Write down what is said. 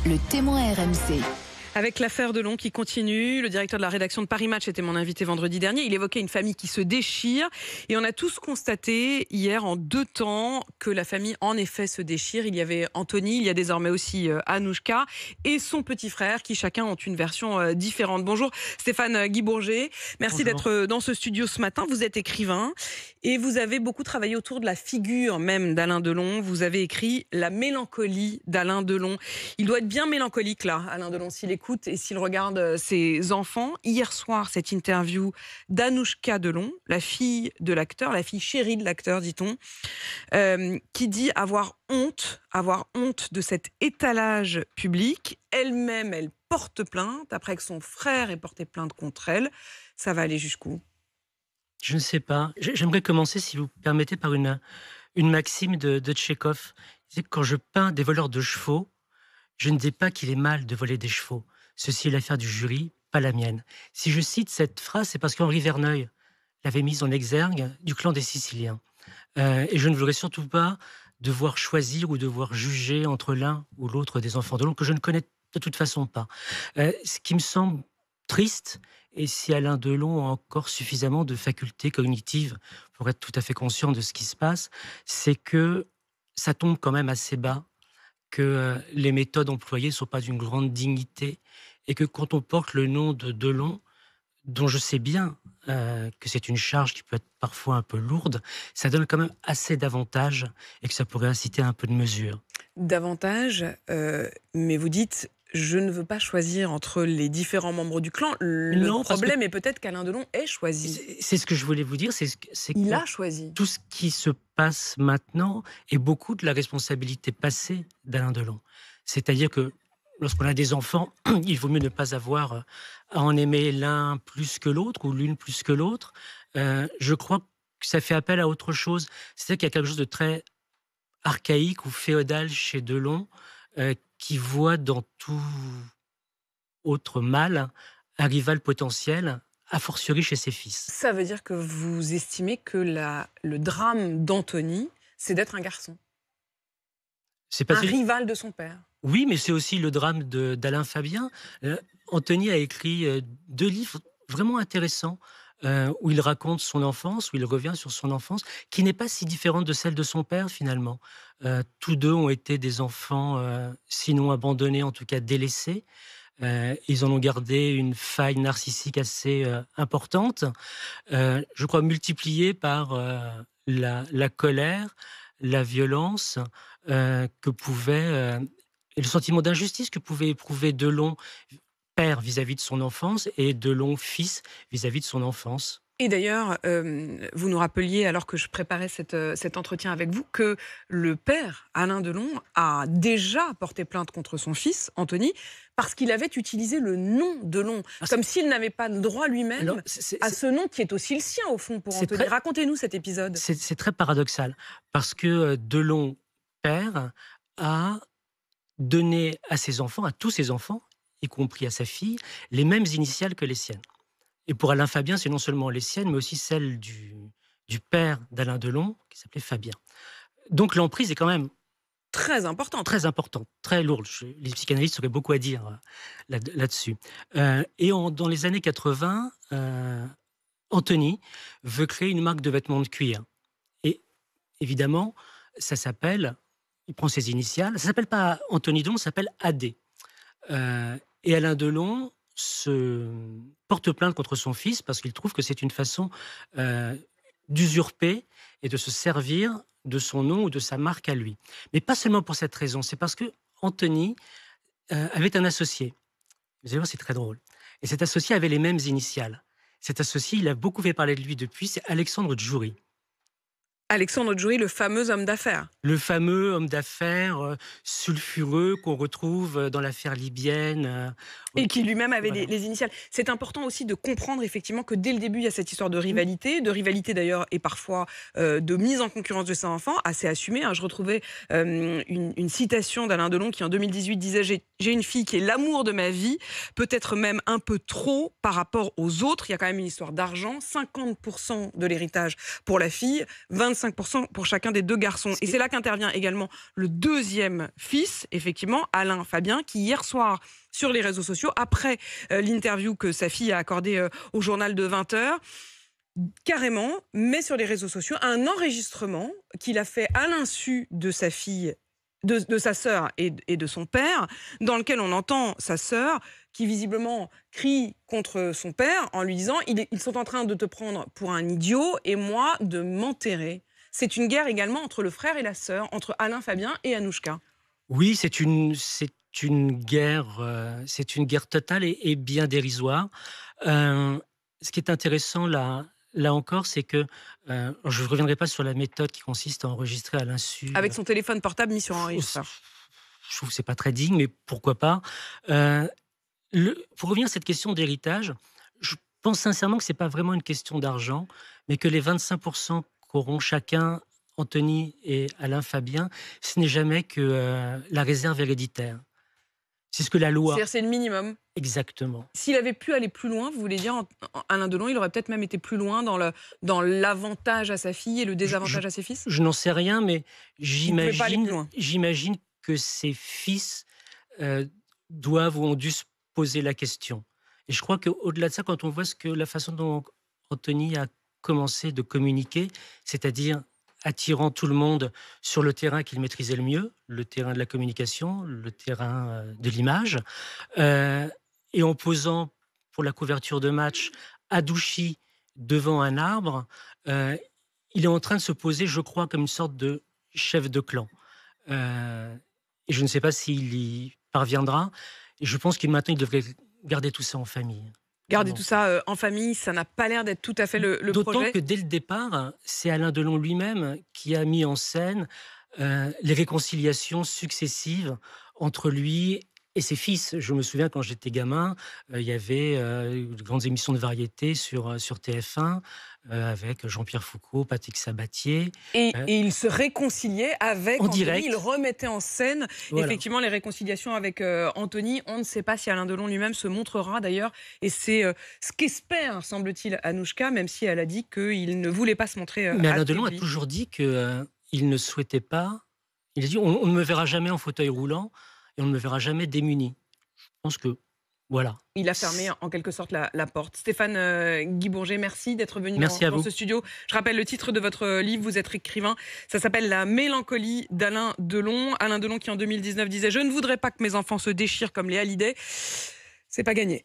Le témoin RMC. Avec l'affaire Delon qui continue, le directeur de la rédaction de Paris Match était mon invité vendredi dernier. Il évoquait une famille qui se déchire et on a tous constaté hier en 2 temps que la famille en effet se déchire. Il y avait Anthony, il y a désormais aussi Anouchka et son petit frère qui chacun ont une version différente. Bonjour Stéphane Guibourgé, merci d'être dans ce studio ce matin. Vous êtes écrivain et vous avez beaucoup travaillé autour de la figure même d'Alain Delon. Vous avez écrit La mélancolie d'Alain Delon. Il doit être bien mélancolique là, Alain Delon, s'il écoute et s'il regarde ses enfants. Hier soir, cette interview d'Anouchka Delon, la fille de l'acteur, la fille chérie de l'acteur, dit-on, qui dit avoir honte de cet étalage public. Elle-même, elle porte plainte après que son frère ait porté plainte contre elle. Ça va aller jusqu'où ? Je ne sais pas. J'aimerais commencer, si vous permettez, par une maxime de Tchekhov. C'est que quand je peins des voleurs de chevaux, je ne dis pas qu'il est mal de voler des chevaux. Ceci est l'affaire du jury, pas la mienne. Si je cite cette phrase, c'est parce qu'Henri Verneuil l'avait mise en exergue du clan des Siciliens. Et je ne voudrais surtout pas devoir choisir ou devoir juger entre l'un ou l'autre des enfants de Delon, que je ne connais de toute façon pas. Ce qui me semble triste, et si Alain Delon a encore suffisamment de facultés cognitives pour être tout à fait conscient de ce qui se passe, c'est que ça tombe quand même assez bas, que les méthodes employées ne sont pas d'une grande dignité et que quand on porte le nom de Delon, dont je sais bien que c'est une charge qui peut être parfois un peu lourde, ça donne quand même assez d'avantages et que ça pourrait inciter à un peu de mesure. Davantage, mais vous dites... Je ne veux pas choisir entre les différents membres du clan. Le problème est peut-être qu'Alain Delon ait choisi. C'est ce que je voulais vous dire. Il a choisi. Tout ce qui se passe maintenant est beaucoup de la responsabilité passée d'Alain Delon. C'est-à-dire que lorsqu'on a des enfants, il vaut mieux ne pas avoir à en aimer l'un plus que l'autre ou l'une plus que l'autre. Je crois que ça fait appel à autre chose. C'est-à-dire qu'il y a quelque chose de très archaïque ou féodal chez Delon, qui voit dans tout autre mal un rival potentiel, a fortiori chez ses fils. Ça veut dire que vous estimez que le drame d'Anthony, c'est d'être un garçon, rival de son père. Oui, mais c'est aussi le drame d'Alain Fabien. Anthony a écrit 2 livres vraiment intéressants, où il raconte son enfance, où il revient sur son enfance, qui n'est pas si différente de celle de son père, finalement. Tous deux ont été des enfants, sinon abandonnés, en tout cas délaissés. Ils en ont gardé une faille narcissique assez importante, je crois multipliée par la colère, la violence que pouvait... et le sentiment d'injustice que pouvait éprouver Delon, père vis-à-vis de son enfance, et Delon, fils, vis-à-vis de son enfance. Et d'ailleurs, vous nous rappeliez, alors que je préparais cet entretien avec vous, que le père, Alain Delon, a déjà porté plainte contre son fils, Anthony, parce qu'il avait utilisé le nom Delon, comme s'il n'avait pas le droit lui-même à ce nom qui est aussi le sien, au fond, pour Anthony. Racontez-nous cet épisode. C'est très paradoxal, parce que Delon, père, a donné à ses enfants, à tous ses enfants, y compris à sa fille, les mêmes initiales que les siennes. Et pour Alain Fabien, c'est non seulement les siennes, mais aussi celles du père d'Alain Delon, qui s'appelait Fabien. Donc l'emprise est quand même très importante, très lourde. Les psychanalystes auraient beaucoup à dire là-dessus. Et dans les années 80, Anthony veut créer une marque de vêtements de cuir. Et évidemment, ça s'appelle, il prend ses initiales, ça s'appelle pas Anthony Delon, ça s'appelle AD. Et Alain Delon se porte plainte contre son fils parce qu'il trouve que c'est une façon d'usurper et de se servir de son nom ou de sa marque à lui. Mais pas seulement pour cette raison, c'est parce que Anthony avait un associé. Vous allez voir, c'est très drôle. Et cet associé avait les mêmes initiales. Cet associé, il a beaucoup fait parler de lui depuis, c'est Alexandre Djouri. Alexandre Djouri, le fameux homme d'affaires. Le fameux homme d'affaires sulfureux qu'on retrouve dans l'affaire libyenne. Et qui lui-même avait les initiales. C'est important aussi de comprendre effectivement que dès le début, il y a cette histoire de rivalité d'ailleurs et parfois de mise en concurrence de ses enfants, assez assumée. Je retrouvais une citation d'Alain Delon qui en 2018 disait « J'ai une fille qui est l'amour de ma vie, peut-être même un peu trop par rapport aux autres. » Il y a quand même une histoire d'argent, 50% de l'héritage pour la fille, 25 25% pour chacun des deux garçons. Et c'est là qu'intervient également le deuxième fils, effectivement, Alain Fabien, qui hier soir, sur les réseaux sociaux, après l'interview que sa fille a accordée au journal de 20h, carrément met sur les réseaux sociaux un enregistrement qu'il a fait à l'insu de sa fille, de sa sœur et de son père, dans lequel on entend sa sœur qui visiblement crie contre son père en lui disant ils sont en train de te prendre pour un idiot et moi de m'enterrer. C'est une guerre également entre le frère et la sœur, entre Alain Fabien et Anouchka. Oui, c'est une guerre totale et bien dérisoire. Ce qui est intéressant là encore, c'est que je ne reviendrai pas sur la méthode qui consiste à enregistrer à l'insu. Avec son téléphone portable mis sur enregistreur. Je trouve que c'est pas très digne, mais pourquoi pas. Pour revenir à cette question d'héritage, je pense sincèrement que c'est pas vraiment une question d'argent, mais que les 25% qu'auront chacun Anthony et Alain Fabien, ce n'est jamais que la réserve héréditaire. C'est ce que la loi... C'est-à-dire c'est le minimum. Exactement. S'il avait pu aller plus loin, vous voulez dire, Alain Delon, il aurait peut-être même été plus loin dans l'avantage à sa fille et le désavantage à ses fils? Je n'en sais rien, mais j'imagine que ses fils doivent ou ont dû se poser la question. Et je crois qu'au-delà de ça, quand on voit la façon dont Anthony a commencé de communiquer, c'est-à-dire attirant tout le monde sur le terrain qu'il maîtrisait le mieux, le terrain de la communication, le terrain de l'image, et en posant pour la couverture de match Adouchi devant un arbre, il est en train de se poser, je crois, comme une sorte de chef de clan. Et je ne sais pas s'il y parviendra. Et je pense qu'il maintenant, il devrait garder tout ça en famille. Garder tout ça en famille, ça n'a pas l'air d'être tout à fait le projet. D'autant que dès le départ, c'est Alain Delon lui-même qui a mis en scène les réconciliations successives entre lui et ses fils. Je me souviens quand j'étais gamin, il y avait de grandes émissions de variété sur TF1 avec Jean-Pierre Foucault, Patrick Sabatier. Et il se réconciliait avec en Anthony, direct. il remettait en scène effectivement les réconciliations avec Anthony. On ne sait pas si Alain Delon lui-même se montrera d'ailleurs. Et c'est ce qu'espère, semble-t-il, Anouchka, même si elle a dit qu'il ne voulait pas se montrer Mais Alain Delon a toujours dit qu'il ne souhaitait pas... Il a dit on ne me verra jamais en fauteuil roulant et on ne me verra jamais démuni. Je pense que, voilà. Il a fermé en quelque sorte la porte. Stéphane Guy Bourget, merci d'être venu dans ce studio. Je rappelle le titre de votre livre, vous êtes écrivain. Ça s'appelle La mélancolie d'Alain Delon. Alain Delon qui en 2019 disait « Je ne voudrais pas que mes enfants se déchirent comme les Hallyday ». C'est pas gagné.